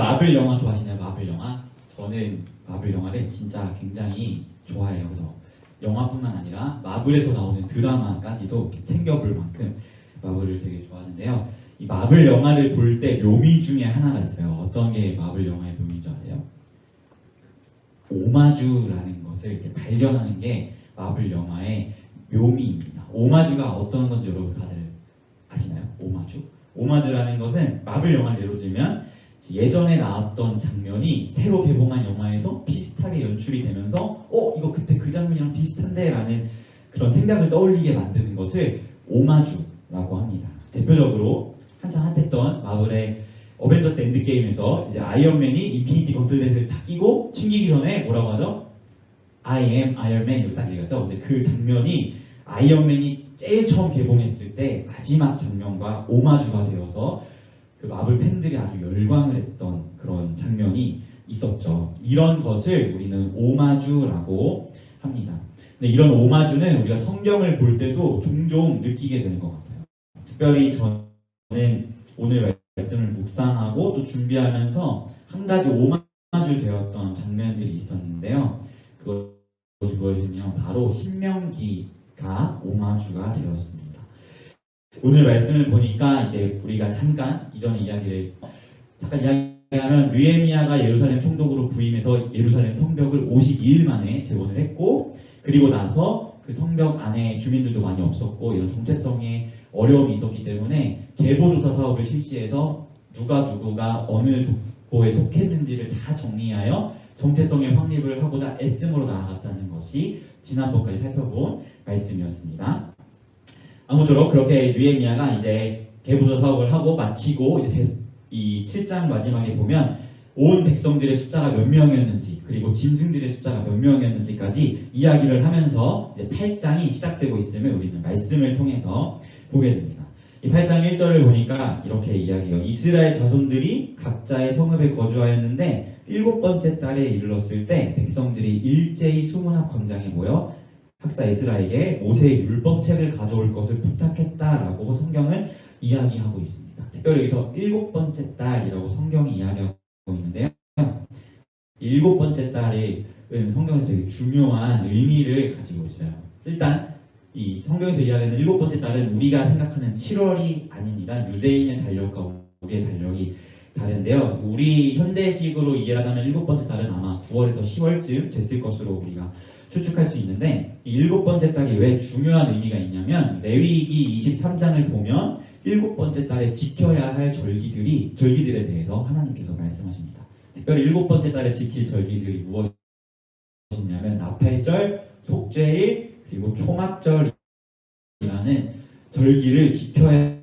마블 영화 좋아하시나요? 마블 영화? 저는 마블 영화를 진짜 굉장히 좋아해요. 그래서 영화뿐만 아니라 마블에서 나오는 드라마까지도 챙겨볼 만큼 마블을 되게 좋아하는데요. 이 마블 영화를 볼 때 묘미 중에 하나가 있어요. 어떤 게 마블 영화의 묘미인 줄 아세요? 오마주라는 것을 이렇게 발견하는 게 마블 영화의 묘미입니다. 오마주가 어떤 건지 여러분 다들 아시나요? 오마주? 오마주라는 것은 마블 영화를 예로 들면 예전에 나왔던 장면이 새로 개봉한 영화에서 비슷하게 연출이 되면서 이거 그때 그 장면이랑 비슷한데 라는 그런 생각을 떠올리게 만드는 것을 오마주라고 합니다. 대표적으로 한창 핫했던 마블의 어벤져스 엔드게임에서 이제 아이언맨이 인피니티 건틀렛을 다 끼고 튕기기 전에 뭐라고 하죠? I am Iron Man 이렇게 딱 얘기하죠. 근데 그 장면이 아이언맨이 제일 처음 개봉했을 때 마지막 장면과 오마주가 되어서 그 마블 팬들이 아주 열광을 했던 그런 장면이 있었죠. 이런 것을 우리는 오마주라고 합니다. 근데 이런 오마주는 우리가 성경을 볼 때도 종종 느끼게 되는 것 같아요. 특별히 저는 오늘 말씀을 묵상하고 또 준비하면서 한 가지 오마주 되었던 장면들이 있었는데요. 그것이 무엇이냐면 바로 신명기가 오마주가 되었습니다. 오늘 말씀을 보니까 이제 우리가 잠깐 이전에 이야기를 이야기하면 느헤미야가 예루살렘 총독으로 부임해서 예루살렘 성벽을 52일 만에 재건을 했고, 그리고 나서 그 성벽 안에 주민들도 많이 없었고 이런 정체성에 어려움이 있었기 때문에 계보조사 사업을 실시해서 누구가 어느 족보에 속했는지를 다 정리하여 정체성의 확립을 하고자 애씀으로 나아갔다는 것이 지난번까지 살펴본 말씀이었습니다. 아무쪼록 그렇게 느헤미야가 이제 계보조사 사업을 하고 마치고 이제 이 7장 마지막에 보면 온 백성들의 숫자가 몇 명이었는지 그리고 짐승들의 숫자가 몇 명이었는지까지 이야기를 하면서 이제 8장이 시작되고 있음을 우리는 말씀을 통해서 보게 됩니다. 이 8장 1절을 보니까 이렇게 이야기해요. 이스라엘 자손들이 각자의 성읍에 거주하였는데 7번째 달에 이르렀을 때 백성들이 일제히 수문학 광장에 모여 학사 에스라에게 모세의 율법책을 가져올 것을 부탁했다라고 성경을 이야기하고 있습니다. 특별히 여기서 7번째 달이라고 성경이 이야기하고 있는데요. 7번째 달은 성경에서 되게 중요한 의미를 가지고 있어요. 일단 이 성경에서 이야기하는 7번째 달은 우리가 생각하는 7월이 아닙니다. 유대인의 달력과 우리의 달력이 다른데요. 우리 현대식으로 이해하자면 7번째 달은 아마 9월에서 10월쯤 됐을 것으로 우리가 추측할 수 있는데, 이 7번째 달이 왜 중요한 의미가 있냐면 레위기 23장을 보면 7번째 달에 지켜야 할 절기들에 대해서 하나님께서 말씀하십니다. 특별히 7번째 달에 지킬 절기들이 무엇이냐면 나팔절, 속죄일, 그리고 초막절이라는 절기를 지켜야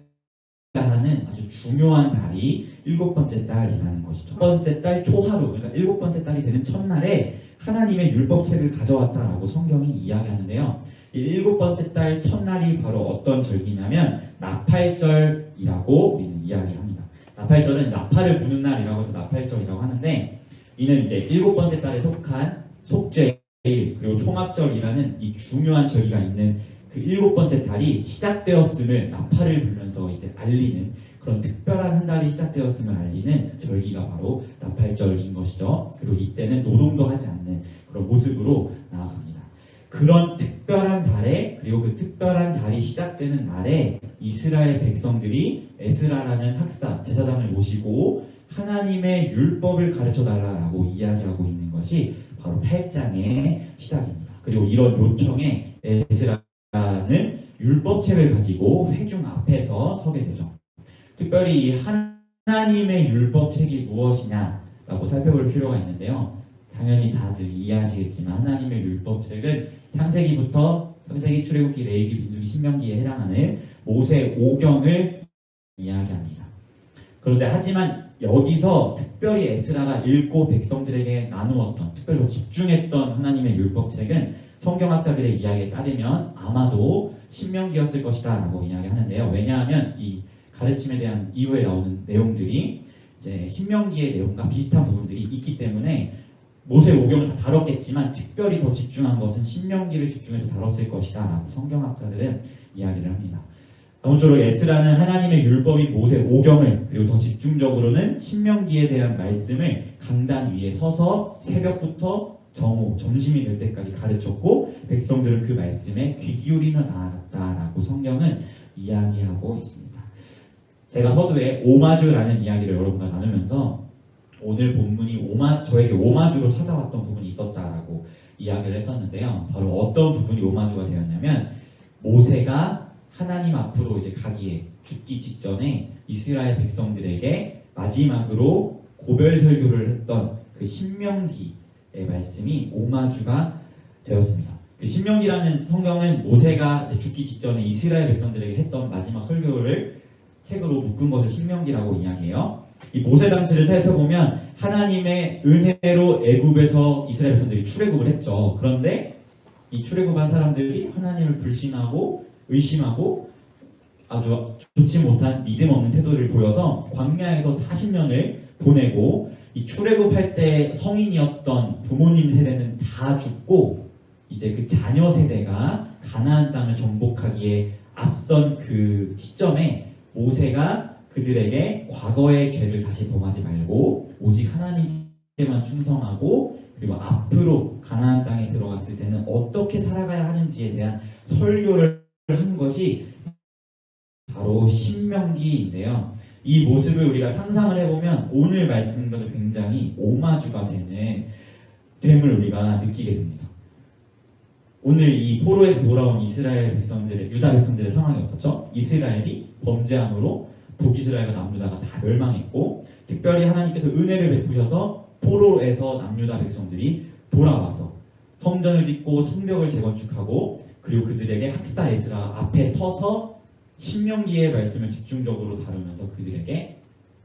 하는 아주 중요한 달이 7번째 달이라는 것이죠. 첫 번째 달 초하루, 그러니까 7번째 달이 되는 첫날에 하나님의 율법책을 가져왔다라고 성경이 이야기하는데요. 이 7번째 달 첫날이 바로 어떤 절기냐면 나팔절이라고 우리는 이야기합니다. 나팔절은 나팔을 부는 날이라고 해서 나팔절이라고 하는데, 이는 이제 7번째 달에 속한 속죄일 그리고 초막절이라는 이 중요한 절기가 있는 그 7번째 달이 시작되었음을 나팔을 불면서 이제 알리는 그런 특별한 한 달이 시작되었음을 알리는 절기가 바로 나팔절인 것이죠. 그리고 이때는 노동도 하지 않는 그런 모습으로 나아갑니다. 그런 특별한 달에, 그리고 그 특별한 달이 시작되는 날에 이스라엘 백성들이 에스라라는 학사, 제사장을 모시고 하나님의 율법을 가르쳐달라고 이야기하고 있는 것이 바로 8장의 시작입니다. 그리고 이런 요청에 에스라는 율법책을 가지고 회중 앞에서 서게 되죠. 특별히 하나님의 율법책이 무엇이냐라고 살펴볼 필요가 있는데요. 당연히 다들 이해하시겠지만 하나님의 율법책은 창세기부터 창세기, 출애굽기, 레위기, 민수기, 신명기에 해당하는 모세 5경을 이야기합니다. 그런데 하지만 여기서 특별히 에스라가 읽고 백성들에게 나누었던, 특별히 집중했던 하나님의 율법책은 성경학자들의 이야기에 따르면 아마도 신명기였을 것이다 라고 이야기하는데요. 왜냐하면 이 가르침에 대한 이후에 나오는 내용들이 이제 신명기의 내용과 비슷한 부분들이 있기 때문에 모세 5경을 다 다뤘겠지만 특별히 더 집중한 것은 신명기를 집중해서 다뤘을 것이다 라고 성경학자들은 이야기를 합니다. 아무쪼록 에스라는 하나님의 율법인 모세 오경을 그리고 더 집중적으로는 신명기에 대한 말씀을 강단 위에 서서 새벽부터 정오, 점심이 될 때까지 가르쳤고 백성들은 그 말씀에 귀 기울이며 나아갔다라고 성경은 이야기하고 있습니다. 제가 서두에 오마주라는 이야기를 여러분과 나누면서 오늘 본문이 저에게 오마주로 찾아왔던 부분이 있었다라고 이야기를 했었는데요. 바로 어떤 부분이 오마주가 되었냐면 모세가 하나님 앞으로 이제 가기에 죽기 직전에 이스라엘 백성들에게 마지막으로 고별 설교를 했던 그 신명기의 말씀이 오마주가 되었습니다. 그 신명기라는 성경은 모세가 이제 죽기 직전에 이스라엘 백성들에게 했던 마지막 설교를 책으로 묶은 것을 신명기라고 이야기해요. 이 모세 당시를 살펴보면 하나님의 은혜로 애굽에서 이스라엘 백성들이 출애굽을 했죠. 그런데 이 출애굽한 사람들이 하나님을 불신하고 의심하고 아주 좋지 못한 믿음 없는 태도를 보여서 광야에서 40년을 보내고 이 출애굽할 때 성인이었던 부모님 세대는 다 죽고 이제 그 자녀 세대가 가나안 땅을 정복하기에 앞선 그 시점에 모세가 그들에게 과거의 죄를 다시 범하지 말고 오직 하나님께만 충성하고 그리고 앞으로 가나안 땅에 들어갔을 때는 어떻게 살아가야 하는지에 대한 설교를 한 것이 바로 신명기인데요. 이 모습을 우리가 상상을 해보면 오늘 말씀과도 굉장히 오마주가 됨을 우리가 느끼게 됩니다. 오늘 이 포로에서 돌아온 이스라엘 백성들의 유다 백성들의 상황이 어떻죠? 이스라엘이 범죄함으로 북이스라엘과 남유다가 다 멸망했고 특별히 하나님께서 은혜를 베푸셔서 포로에서 남유다 백성들이 돌아와서 성전을 짓고 성벽을 재건축하고 그리고 그들에게 학사 에스라 앞에 서서 신명기의 말씀을 집중적으로 다루면서 그들에게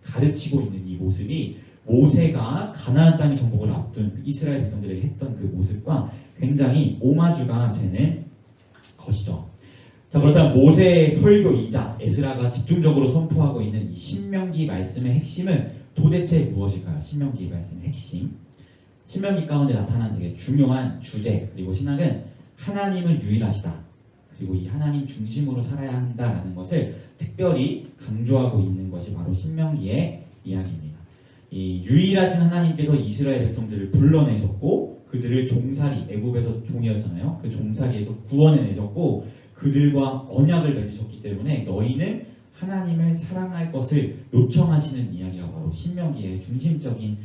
가르치고 있는 이 모습이 모세가 가나안 땅의 정복을 앞둔 이스라엘 백성들에게 했던 그 모습과 굉장히 오마주가 되는 것이죠. 자, 그렇다면 모세의 설교이자 에스라가 집중적으로 선포하고 있는 이 신명기 말씀의 핵심은 도대체 무엇일까요? 신명기 말씀의 핵심. 신명기 가운데 나타난 되게 중요한 주제 그리고 신학은 하나님은 유일하시다. 그리고 이 하나님 중심으로 살아야 한다라는 것을 특별히 강조하고 있는 것이 바로 신명기의 이야기입니다. 이 유일하신 하나님께서 이스라엘 백성들을 불러내셨고 그들을 종살이, 애굽에서 종이었잖아요. 그 종살이에서 구원해내셨고 그들과 언약을 맺으셨기 때문에 너희는 하나님을 사랑할 것을 요청하시는 이야기가 바로 신명기의 중심적인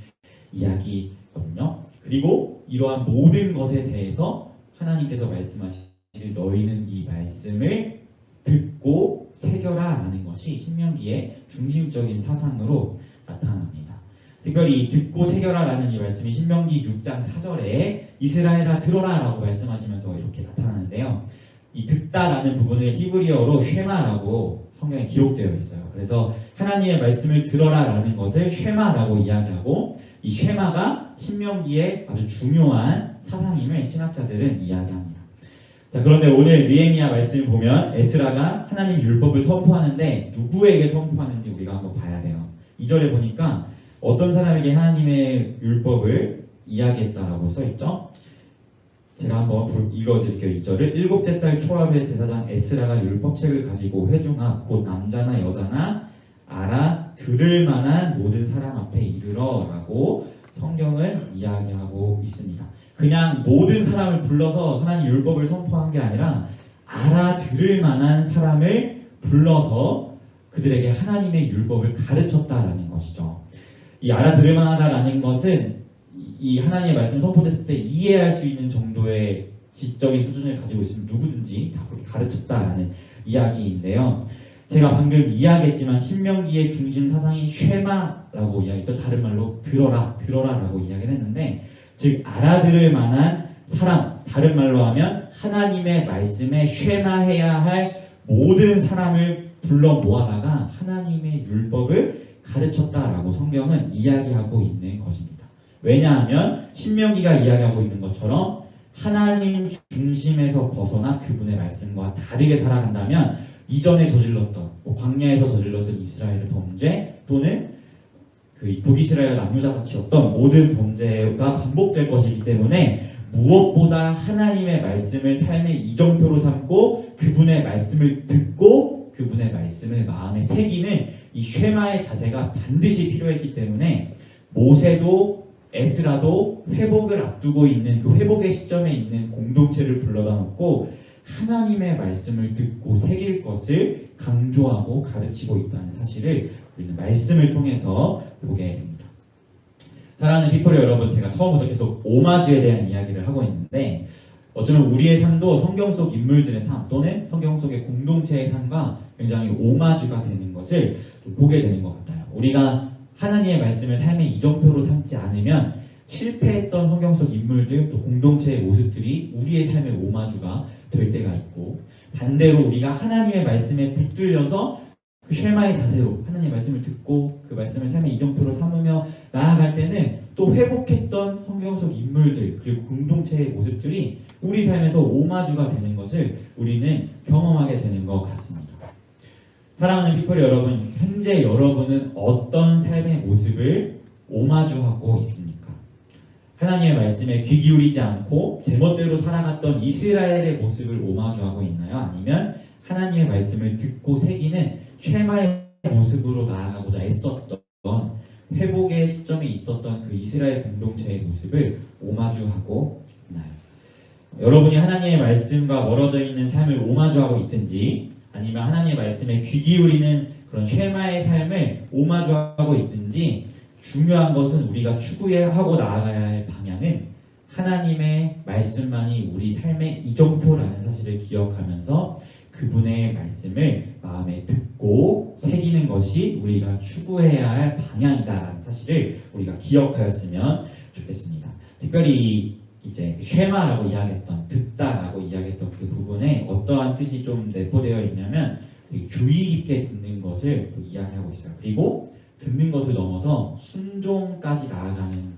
이야기거든요. 그리고 이러한 모든 것에 대해서 하나님께서 말씀하시길 너희는 이 말씀을 듣고 새겨라 라는 것이 신명기의 중심적인 사상으로 나타납니다. 특별히 이 듣고 새겨라 라는 이 말씀이 신명기 6장 4절에 이스라엘아 들어라 라고 말씀하시면서 이렇게 나타나는데요. 이 듣다라는 부분을 히브리어로 쉐마라고 성경에 기록되어 있어요. 그래서 하나님의 말씀을 들어라 라는 것을 쉐마라고 이야기하고 이 쉐마가 신명기의 아주 중요한 사상임을 신학자들은 이야기합니다. 자, 그런데 오늘 느헤미야 말씀을 보면 에스라가 하나님 율법을 선포하는데 누구에게 선포하는지 우리가 한번 봐야 돼요. 2절에 보니까 어떤 사람에게 하나님의 율법을 이야기했다라고 써있죠. 제가 한번 읽어드릴게요. 2절을 일곱째 달 초합의 제사장 에스라가 율법책을 가지고 회중 앞 곧 남자나 여자나 알아들을 만한 모든 사람 앞에 이르러 라고 성경은 이야기하고 있습니다. 그냥 모든 사람을 불러서 하나님 율법을 선포한 게 아니라 알아들을 만한 사람을 불러서 그들에게 하나님의 율법을 가르쳤다라는 것이죠. 이 알아들을 만하다라는 것은 이 하나님의 말씀 선포됐을 때 이해할 수 있는 정도의 지적인 수준을 가지고 있으면 누구든지 다 그렇게 가르쳤다라는 이야기인데요. 제가 방금 이야기했지만 신명기의 중심 사상이 쉐마라고 이야기했죠. 다른 말로 들어라라고 이야기를 했는데 즉 알아들을 만한 사람, 다른 말로 하면 하나님의 말씀에 쉐마해야 할 모든 사람을 불러 모아다가 하나님의 율법을 가르쳤다라고 성경은 이야기하고 있는 것입니다. 왜냐하면 신명기가 이야기하고 있는 것처럼 하나님 중심에서 벗어나 그분의 말씀과 다르게 살아간다면 이전에 저질렀던 광야에서 저질렀던 이스라엘의 범죄 또는 그 북이스라엘 남유다 같이 어떤 모든 범죄가 반복될 것이기 때문에 무엇보다 하나님의 말씀을 삶의 이정표로 삼고 그분의 말씀을 듣고 그분의 말씀을 마음에 새기는 이 쉐마의 자세가 반드시 필요했기 때문에 모세도 에스라도 회복을 앞두고 있는 그 회복의 시점에 있는 공동체를 불러다 놓고 하나님의 말씀을 듣고 새길 것을 강조하고 가르치고 있다는 사실을 우리는 말씀을 통해서 보게 됩니다. 사랑하는 피플 여러분, 제가 처음부터 계속 오마주에 대한 이야기를 하고 있는데 어쩌면 우리의 삶도 성경 속 인물들의 삶 또는 성경 속의 공동체의 삶과 굉장히 오마주가 되는 것을 좀 보게 되는 것 같아요. 우리가 하나님의 말씀을 삶의 이정표로 삼지 않으면 실패했던 성경 속 인물들 또 공동체의 모습들이 우리의 삶의 오마주가 될 때가 있고, 반대로 우리가 하나님의 말씀에 붙들려서 그 쉐마의 자세로 하나님의 말씀을 듣고 그 말씀을 삶의 이정표로 삼으며 나아갈 때는 또 회복했던 성경 속 인물들 그리고 공동체의 모습들이 우리 삶에서 오마주가 되는 것을 우리는 경험하게 되는 것 같습니다. 사랑하는 피플 여러분, 현재 여러분은 어떤 삶의 모습을 오마주하고 있습니까? 하나님의 말씀에 귀 기울이지 않고 제멋대로 살아갔던 이스라엘의 모습을 오마주하고 있나요? 아니면 하나님의 말씀을 듣고 새기는 쉐마의 모습으로 나아가고자 애썼던 회복의 시점에 있었던 그 이스라엘 공동체의 모습을 오마주하고 있나요? 여러분이 하나님의 말씀과 멀어져 있는 삶을 오마주하고 있든지 아니면 하나님의 말씀에 귀 기울이는 그런 쉐마의 삶을 오마주하고 있든지 중요한 것은 우리가 추구하고 나아가야 할 방향은 하나님의 말씀만이 우리 삶의 이정표라는 사실을 기억하면서 그분의 말씀을 마음에 듣고 새기는 것이 우리가 추구해야 할 방향이다라는 사실을 우리가 기억하였으면 좋겠습니다. 특별히 이제 쉐마라고 이야기했던 듣다라고 이야기했던 그 부분에 어떠한 뜻이 좀 내포되어 있냐면 주의 깊게 듣는 것을 이야기하고 있어요. 그리고 듣는 것을 넘어서 순종까지 나아가는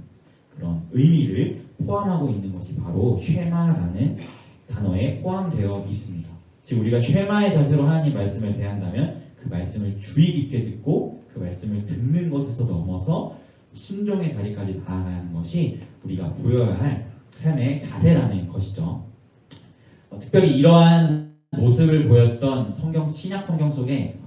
그런 의미를 포함하고 있는 것이 바로 쉐마라는 단어에 포함되어 있습니다. 즉 우리가 쉐마의 자세로 하나님 말씀을 대한다면 그 말씀을 주의 깊게 듣고 그 말씀을 듣는 것에서 넘어서 순종의 자리까지 나아가는 것이 우리가 보여야 할 삶의 자세라는 것이죠. 특별히 이러한 모습을 보였던 신약 성경 속에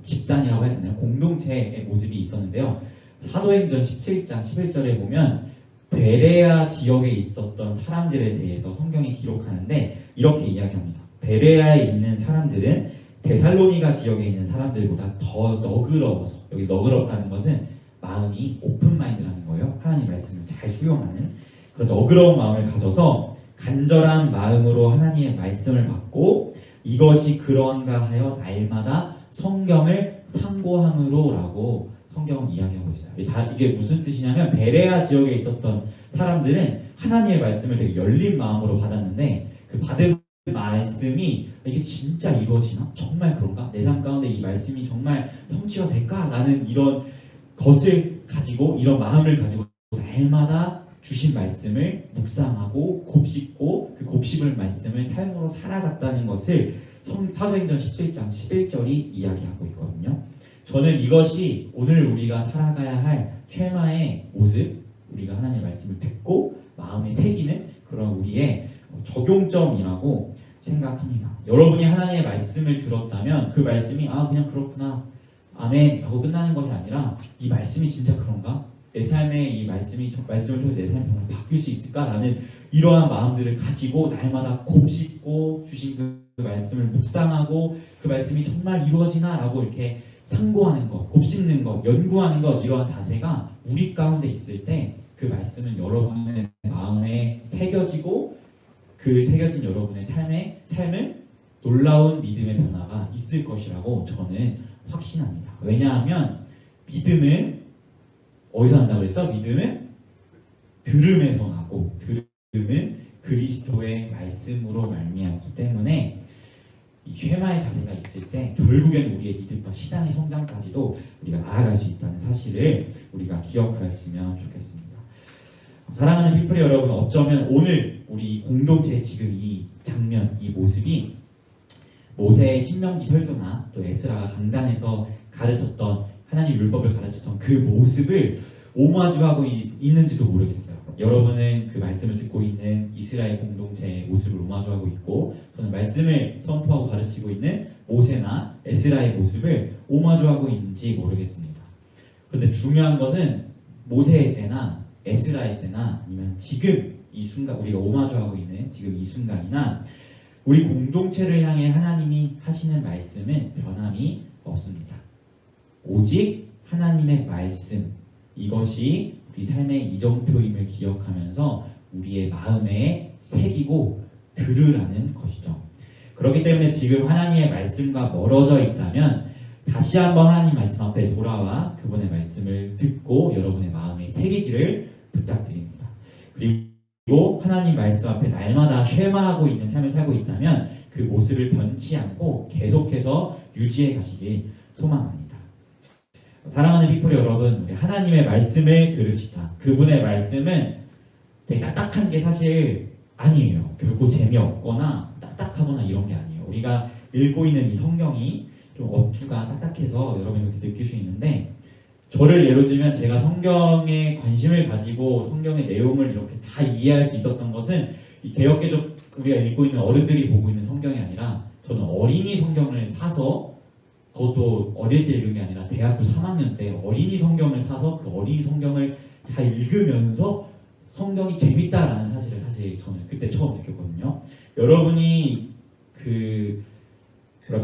집단이라고 해야 되나요? 공동체의 모습이 있었는데요. 사도행전 17장 11절에 보면 베레아 지역에 있었던 사람들에 대해서 성경이 기록하는데 이렇게 이야기합니다. 베레아에 있는 사람들은 데살로니가 지역에 있는 사람들보다 더 너그러워서, 여기 너그럽다는 것은 마음이 오픈마인드라는 거예요. 하나님 말씀을 잘 수용하는 그런 너그러운 마음을 가져서 간절한 마음으로 하나님의 말씀을 받고 이것이 그러한가 하여 날마다 성경을 상고함으로라고 성경은 이야기하고 있어요. 이게 무슨 뜻이냐면 베레아 지역에 있었던 사람들은 하나님의 말씀을 되게 열린 마음으로 받았는데 그 받은 말씀이 이게 진짜 이루어지나? 정말 그런가? 내 삶 가운데 이 말씀이 정말 성취가 될까? 라는 이런 것을 가지고 이런 마음을 가지고 날마다 주신 말씀을 묵상하고 곱씹고 그 곱씹을 말씀을 삶으로 살아갔다는 것을 사도행전 17장 11절이 이야기하고 있거든요. 저는 이것이 오늘 우리가 살아가야 할 쉐마의 모습, 우리가 하나님의 말씀을 듣고 마음에 새기는 그런 우리의 적용점이라고 생각합니다. 여러분이 하나님의 말씀을 들었다면 그 말씀이 그냥 그렇구나 아멘 하고 끝나는 것이 아니라 이 말씀이 진짜 그런가? 내 삶에 이 말씀을 통해서 내 삶이 정말 바뀔 수 있을까라는 이러한 마음들을 가지고 날마다 곱씹고 주신 그 말씀을 묵상하고 그 말씀이 정말 이루어지나라고 이렇게 상고하는 것, 곱씹는 것, 연구하는 것 이러한 자세가 우리 가운데 있을 때 그 말씀은 여러분의 마음에 새겨지고 그 새겨진 여러분의 삶은 놀라운 믿음의 변화가 있을 것이라고 저는 확신합니다. 왜냐하면 믿음은 어디서 난다고 그랬죠? 믿음은 들음에서 나고 들음은 그리스도의 말씀으로 말미암기 때문에 이 쉐마의 자세가 있을 때 결국엔 우리의 믿음과 신앙의 성장까지도 우리가 나아갈 수 있다는 사실을 우리가 기억하였으면 좋겠습니다. 사랑하는 피플 여러분, 어쩌면 오늘 우리 공동체의 지금 이 장면, 이 모습이 모세의 신명기 설교나 또 에스라가 강단에서 가르쳤던 하나님 율법을 가르쳤던 그 모습을 오마주하고 있는지도 모르겠어요. 여러분은 그 말씀을 듣고 있는 이스라엘 공동체의 모습을 오마주하고 있고, 저는 말씀을 선포하고 가르치고 있는 모세나 에스라의 모습을 오마주하고 있는지 모르겠습니다. 그런데 중요한 것은 모세의 때나 에스라의 때나 아니면 지금 이 순간 우리가 오마주하고 있는 지금 이 순간이나 우리 공동체를 향해 하나님이 하시는 말씀은 변함이 없습니다. 오직 하나님의 말씀, 이것이 우리 삶의 이정표임을 기억하면서 우리의 마음에 새기고 들으라는 것이죠. 그렇기 때문에 지금 하나님의 말씀과 멀어져 있다면 다시 한번 하나님 말씀 앞에 돌아와 그분의 말씀을 듣고 여러분의 마음에 새기기를 부탁드립니다. 그리고 하나님 말씀 앞에 날마다 쉐마하고 있는 삶을 살고 있다면 그 모습을 변치 않고 계속해서 유지해 가시길 소망합니다. 사랑하는 피플 여러분, 우리 하나님의 말씀을 들읍시다. 그분의 말씀은 되게 딱딱한 게 사실 아니에요. 결코 재미없거나 딱딱하거나 이런 게 아니에요. 우리가 읽고 있는 이 성경이 좀 어투가 딱딱해서 여러분이 그렇게 느낄 수 있는데, 저를 예로 들면 제가 성경에 관심을 가지고 성경의 내용을 이렇게 다 이해할 수 있었던 것은 이 개역개적 우리가 읽고 있는 어른들이 보고 있는 성경이 아니라, 저는 어린이 성경을 사서, 그것도 어릴 때 읽은 게 아니라 대학교 3학년 때 어린이 성경을 사서 그 어린이 성경을 다 읽으면서 성경이 재밌다라는 사실을 사실 저는 그때 처음 느꼈거든요. 여러분이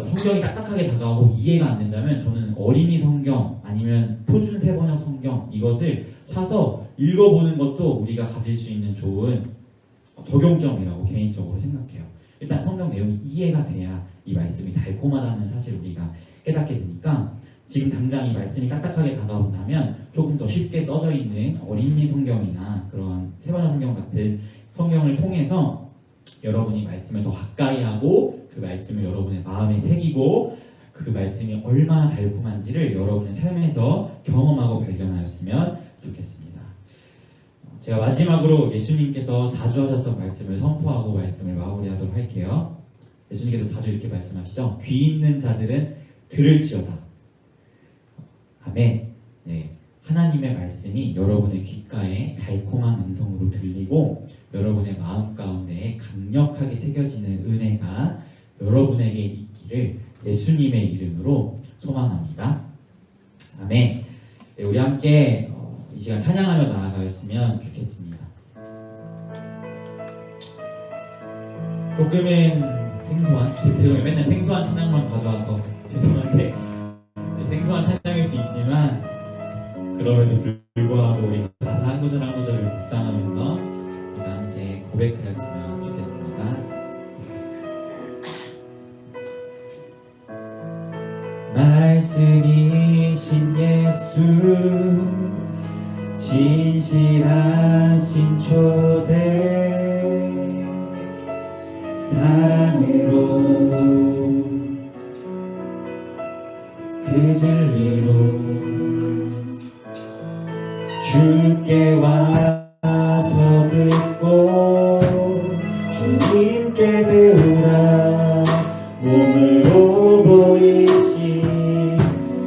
성경이 딱딱하게 다가오고 이해가 안 된다면 저는 어린이 성경 아니면 표준 세번역 성경 이것을 사서 읽어보는 것도 우리가 가질 수 있는 좋은 적용점이라고 개인적으로 생각해요. 일단 성경 내용이 이해가 돼야 이 말씀이 달콤하다는 사실을 우리가 깨닫게 되니까, 지금 당장 이 말씀이 딱딱하게 다가온다면 조금 더 쉽게 써져 있는 어린이 성경이나 그런 세번역 성경 같은 성경을 통해서 여러분이 말씀을 더 가까이 하고 그 말씀을 여러분의 마음에 새기고 그 말씀이 얼마나 달콤한지를 여러분의 삶에서 경험하고 발견하였으면 좋겠습니다. 제가 마지막으로 예수님께서 자주 하셨던 말씀을 선포하고 말씀을 마무리하도록 할게요. 예수님께서 자주 이렇게 말씀하시죠. 귀 있는 자들은 들을지어다. 아멘. 네, 하나님의 말씀이 여러분의 귓가에 달콤한 음성으로 들리고 여러분의 마음 가운데 강력하게 새겨지는 은혜가 여러분에게 있기를 예수님의 이름으로 소망합니다. 아멘. 네, 우리 함께 이 시간 찬양하며 나아가였으면 좋겠습니다. 조금은 생소한, 제가 맨날 생소한 찬양만 가져와서 죄송한데, 생소한 찬양일 수 있지만 그럼에도 불구하고 우리 가사 한 구절 한 구절을 묵상하면서 우리가 함께 고백하였으면 좋겠습니다. 말씀이신 예수, 진실하신 초대, 산으로 그 진리로 주께 와서 듣고 주님께 배우라. 몸으로 보이신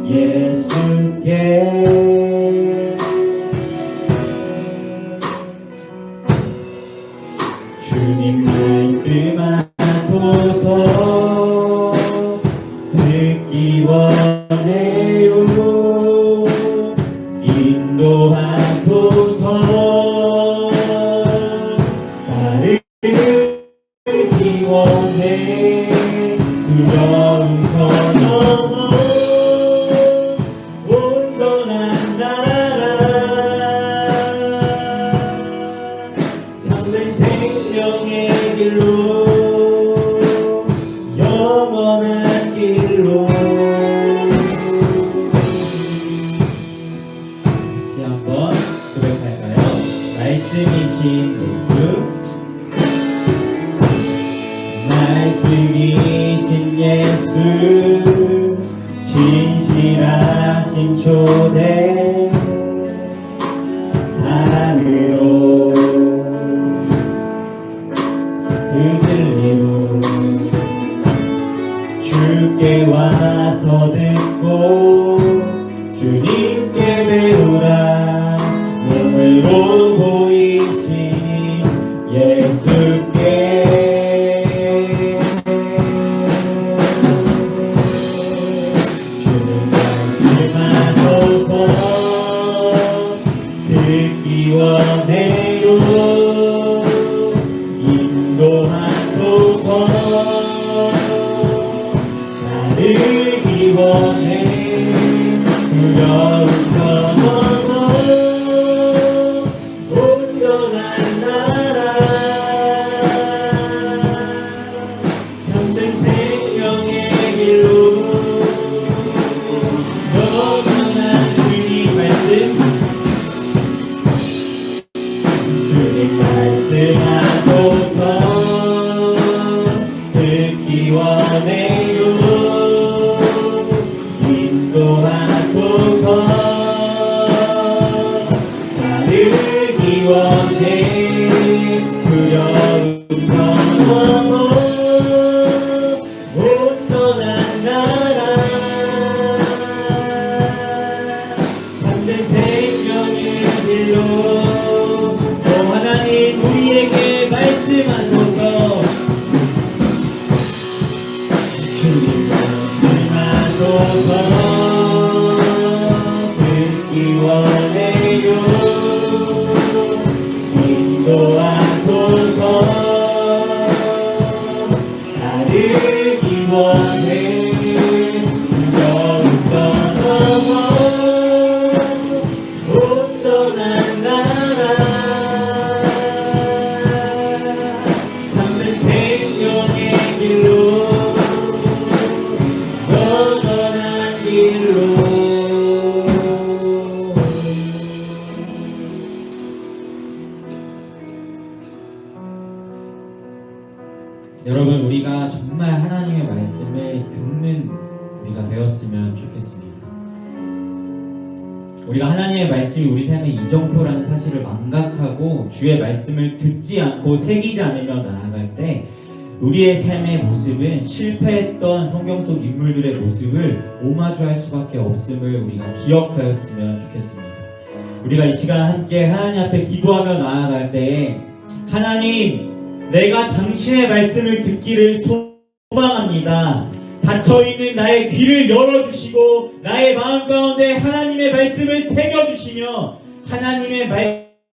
예수께 주님 말씀하소서. 듣기 원해요. 인도하소서. 따르기 원해. 두려움 터놓고 온전한 나라, 참된 생명의 길로, 영원한 길로. 다시 한번 고백할까요? 말씀이신 예수, 말씀이신 예수, 진실하신 초대, 산으로 그 진리로 주께 와서 듣고 주님께 배우라. 몸으로 보이시 듣기 원해요. 인도하소서. 따르기 원해. 두려움 떠나고 온전한 나라 참된 생명의 길로 영원한 주님 말씀 주님 말씀하소서. 듣기 원해요. 인도하소서. 따르기 원해. 두려움 떠나고 온전한 나라 참된 생명의 길로 오 하나님 우리에게 말씀하소서. 주님 말씀하소서. 듣기 원해요. 인도하소서. 따르기 원해. 두려움 떠나고 온전한 나라 참된 생명의 길로 영원한 길로. 여러분 우리가 정말 하나님의 말씀을 듣는 우리가 되었으면 좋겠습니다. 우리가 하나님의 말씀이 우리 삶의 이정표라는 사실을 망각하고 주의 말씀을 듣지 않고 새기지 않으며 나아갈 때 우리의 삶의 모습은 실패했던 성경 속 인물들의 모습을 오마주할 수밖에 없음을 우리가 기억하였으면 좋겠습니다. 우리가 이 시간 함께 하나님 앞에 기도하며 나아갈 때 하나님 내가 당신의 말씀을 듣기를 소망합니다. 닫혀있는 나의 귀를 열어주시고 나의 마음 가운데 하나님의 말씀을 새겨주시며 하나님의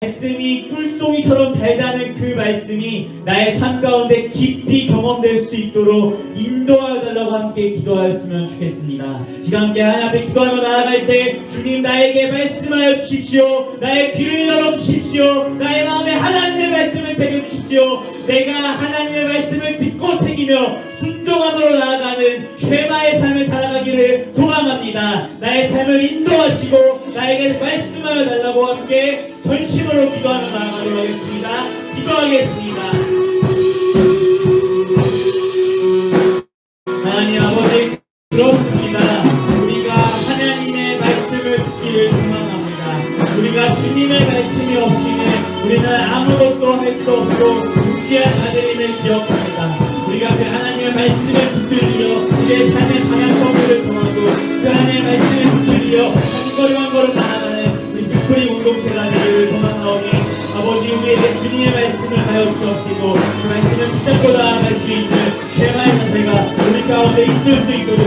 말씀이 꿀송이처럼 달다는 그 말씀이 나의 삶 가운데 깊이 경험될 수 있도록 인도하여 달라고 함께 기도하였으면 좋겠습니다. 시간 함께 하나님 앞에 기도하며 나아갈 때 주님 나에게 말씀하여 주십시오. 나의 귀를 열어주십시오. 나의 마음에 하나님의 말씀을 새겨주십시오. 내가 하나님의 말씀을 듣고 새기며 순종함으로 나아가는 쉐마의 삶을 살아가기를 소망합니다. 나의 삶을 인도하시고 나에게 말씀하여 달라고 함께 전심으로 기도하며 나아가도록 하겠습니다. 기도하겠습니다. 하나님 아버지 그렇습니다. 우리가 하나님의 말씀을 듣기를 소망합니다. 우리가 주님의 말씀이 없이는 우리는 아무것도 할 수 없고 무시한 자들임을 기억합니다. 우리가 그 하나님의 말씀을 붙들려 우리의 삶의 방향성을 통하고 그 하나님의 말씀을 붙들려 한 걸음 한 걸음 나아가는 우리 victory 공동체가 되기를 소망하오니 아버지 우리에게 주님의 말씀을 하여 주옵시고 그 말씀을 붙잡고 나아갈 수 있는 쉐마의 자세가 우리 가운데 있을 수 있도록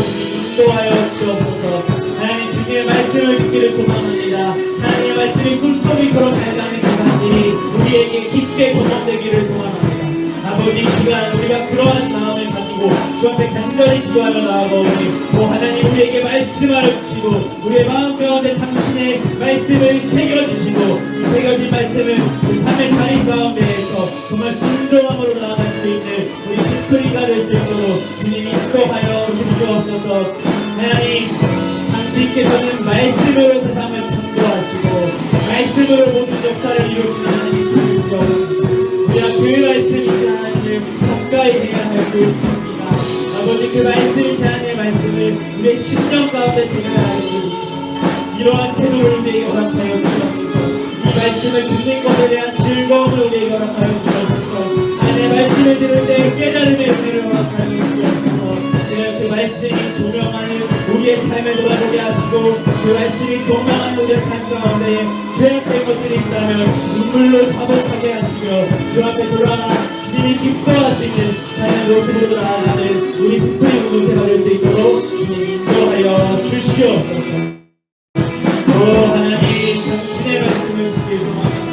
인도하여 주옵소서. 하나님 주님의 말씀을 듣기를 소망합니다. 하나님의 말씀이 꿀송이처럼 달다는 그 사실이 우리에게 깊게 경험되기를 소망합니다. 아버지 시간 우리가 그러한 마음을 가지고 주 앞에 간절히 기도하며 나아가오니 오 하나님 우리에게 말씀하여 주시고 우리의 마음 가운데 당신의 말씀을 새겨주시고 이 새겨진 말씀을 우리 삶의 자리 가운데에서 정말 순종함으로 나아갈 수 있는 우리 victory가 될 수 있도록 주님이 인도하여 주시옵소서. 하나님 당신께서는 말씀으로 세상을 창조하시고 말씀으로 모든 역사를 이루시는 하나님이시를 기억합니다. 우리가 그 말씀이신 하나님을 가까이 해야 할 수 있습니다. 아버지 그 말씀이신 하나님의 말씀을 우리의 심령 가운데 새겨야 할 수 있습니다. 이러한 태도를 우리에게 허락하여 주옵소서. 이 말씀을 듣는 것에 대한 즐거움을 우리에게 허락하여 주옵소서. 하나님의 말씀을 들을 때 깨달음의 은혜를 허락하여 주옵소서. 그 말씀이 조명하는 우리의 삶을 돌아보게 하시고 그 말씀이 조명하는 우리의 삶 가운데 죄악된 것들이 있다면 눈물로 자복하게 하시며 주 앞에 돌아가 주님이 기뻐하시는 삶의 모습으로 나아가는 우리 victory 공동체가 될 수 있도록 주님 인도하여 주시옵소서. 오 하나님 당신의 말씀을 듣기 소망합니다.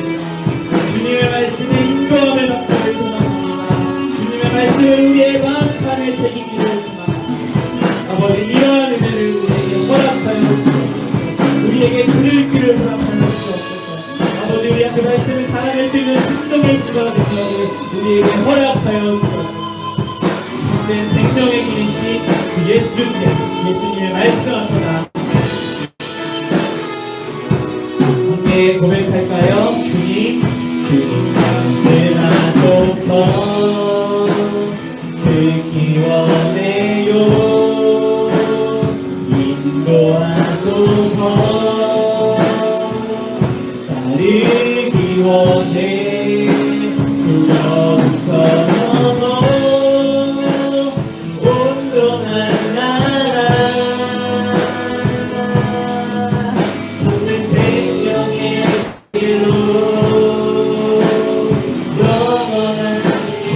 할렐루야. 그 말씀을 살아낼 수 있는 순종의 기도가 되시기를 우리에게 허락하여 주옵소서. 내 생명의 길이신 그 예수님의 말씀 앞에다 함께 고백할까요? 주님 말씀하소서. 듣기 원해요. 인도하소서. 따르기 원해. 두려움서 넘어 온전한 나라. 모든 생명의 길로 영원한 주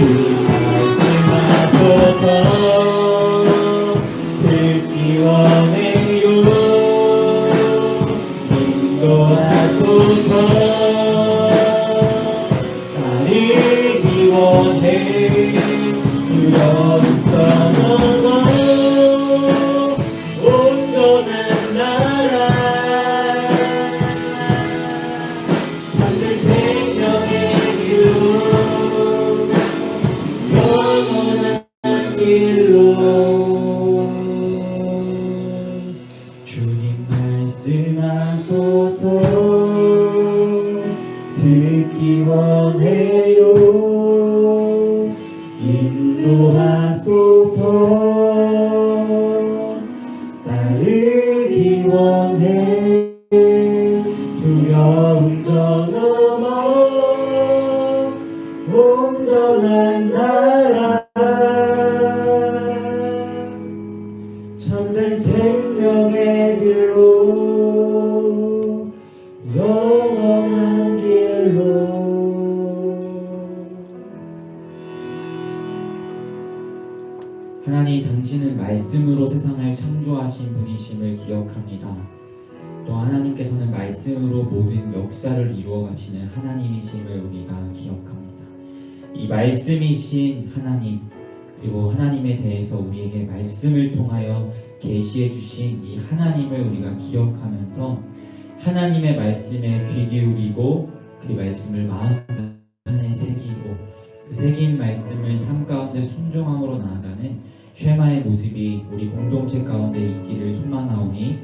말씀하소서. 듣기 원해요. 인도하소서. 따르기 원해. 두려움서 넘어 온전한 나라. 하늘 생명의 길로 영원한 길로. 주님 말씀하소서. 듣기 원해요. 인도하소서. 따르기 원해. 두려움서 넘어 온전한 나라. 참된 생명의 길로 영원한 길로. 하나님, 당신은 말씀으로 세상을 창조하신 분이심을 기억합니다. 또 하나님께서는 말씀으로 모든 역사를 이루어 가시는 하나님이심을 우리가 기억합니다. 이 말씀이신 하나님, 그리고 하나님에 대해서 우리에게 말씀을 통하여 계시해 주신 이 하나님을 우리가 기억하면서 하나님의 말씀에 귀 기울이고 그 말씀을 마음 안에 새기고 그 새긴 말씀을 삶 가운데 순종함으로 나아가는 쉐마의 모습이 우리 공동체 가운데 있기를 소망하오니,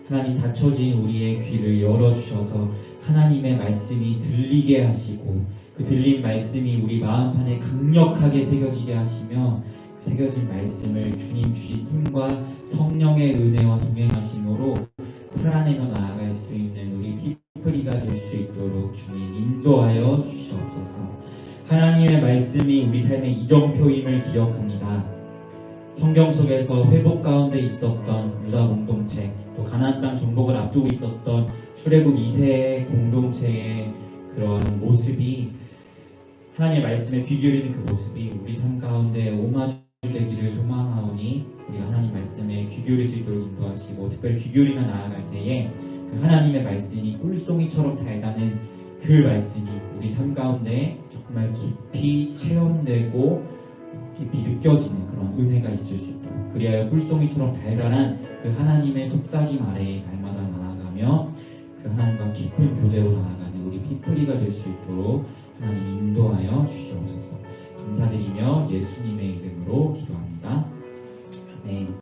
하나님 닫혀진 우리의 귀를 열어주셔서 하나님의 말씀이 들리게 하시고 그 들린 말씀이 우리 마음판에 강력하게 새겨지게 하시며 새겨진 말씀을 주님 주신 힘과 성령의 은혜와 동행하심으로 살아내며 나아갈 수 있는 우리 피프리가 될 수 있도록 주님 인도하여 주시옵소서. 하나님의 말씀이 우리 삶의 이정표임을 기억합니다. 성경 속에서 회복 가운데 있었던 유다 공동체, 또 가나안 땅 정복을 앞두고 있었던 출애굽 2세의 공동체의 그런 모습이, 하나님의 말씀에 귀 기울이는 그 모습이 우리 삶 가운데 오마주 되기를 소망하오니, 우리 하나님 말씀에 귀 기울일 수 있도록 인도하시고, 특별히 귀 기울이며 나아갈 때에 그 하나님의 말씀이 꿀송이처럼 달다는 그 말씀이 우리 삶 가운데 정말 깊이 체험되고 깊이 느껴지는 그런 은혜가 있을 수 있도록, 그리하여 꿀송이처럼 달달한 그 하나님의 속삭임 아래에 날마다 나아가며 그 하나님과 깊은 교제로 나아가는 우리 피프리가 될 수 있도록 하나님 인도하여 주시옵소서. 감사드리며 예수님의 이름으로